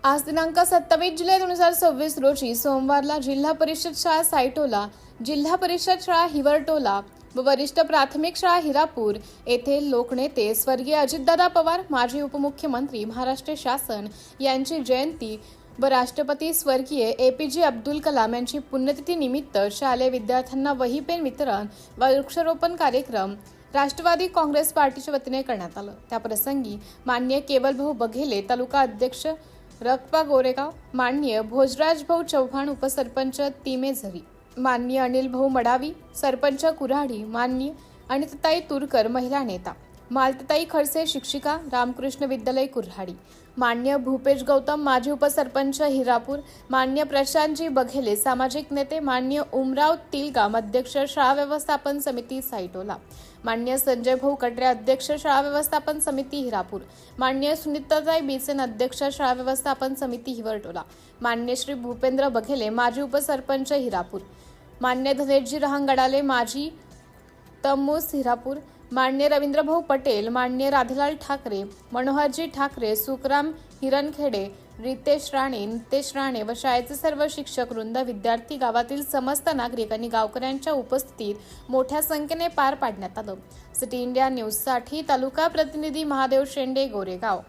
आज दिनांक 27 जुलै 2026 रोजी सोमवारला जिल्हा परिषद शाळा सायटोला, जिल्हा परिषद शाळा हिवरटोला व वरिष्ठ प्राथमिक शाळा हिरापूर येथे लोकनेते स्वर्गीय अजितदादा पवार, माजी उपमुख्यमंत्री, महाराष्ट्र शासन यांची जयंती व राष्ट्रपती स्वर्गीय APJ अब्दुल कलाम यांची पुण्यतिथी निमित्त शालेय विद्यार्थ्यांना वही पेन वितरण व वृक्षारोपण कार्यक्रम राष्ट्रवादी काँग्रेस पार्टीच्या वतीने करण्यात आलं। त्याप्रसंगी माननीय केवलभाऊ बघेले, तालुका अध्यक्ष रकबा गोरेगाव, माननीय भोजराज भाऊ चव्हाण, उपसरपंच तिमेझरी, माननीय अनिल भाऊ मडावी, सरपंच कुऱ्हाडी, माननीय अनिताताई तुरकर, महिला नेता, मालतीताई खडसे, शिक्षिका, रामकृष्ण विद्यालय कुऱ्हाडी, माननीय भूपेश गौतम, माजी उपसरपंच हिरापूर, माननीय प्रशांतजी बघेले, सामाजिक नेते, माननीय उमराव तिलगाम, अध्यक्ष शाळा व्यवस्थापन समिती सायटोला, माननीय संजय भाऊ कटरे, अध्यक्ष शाळा व्यवस्थापन समिती हिरापूर, माननीय सुनीताताई बिसेन, अध्यक्ष शाळा व्यवस्थापन समिती हिवरटोला, माननीय श्री भूपेंद्र बघेले, माजी उपसरपंच हिरापूर, माननीय धनेशजी रहांगडाले, माजी तमूस हिरापूर, माननीय रवींद्रभाऊ पटेल, माननीय राधेलाल ठाकरे, मनोहरजी ठाकरे, सुखराम हिरणखेडे, रितेश राणे, नितेश राणे व शाळेचे सर्व शिक्षक वृंद, विद्यार्थी, गावातील समस्त नागरिक आणि गावकऱ्यांच्या उपस्थितीत मोठ्या संख्येने पार पाडण्यात आलं। सिटी इंडिया न्यूजसाठी तालुका प्रतिनिधी महादेव शेंडे, गोरेगाव।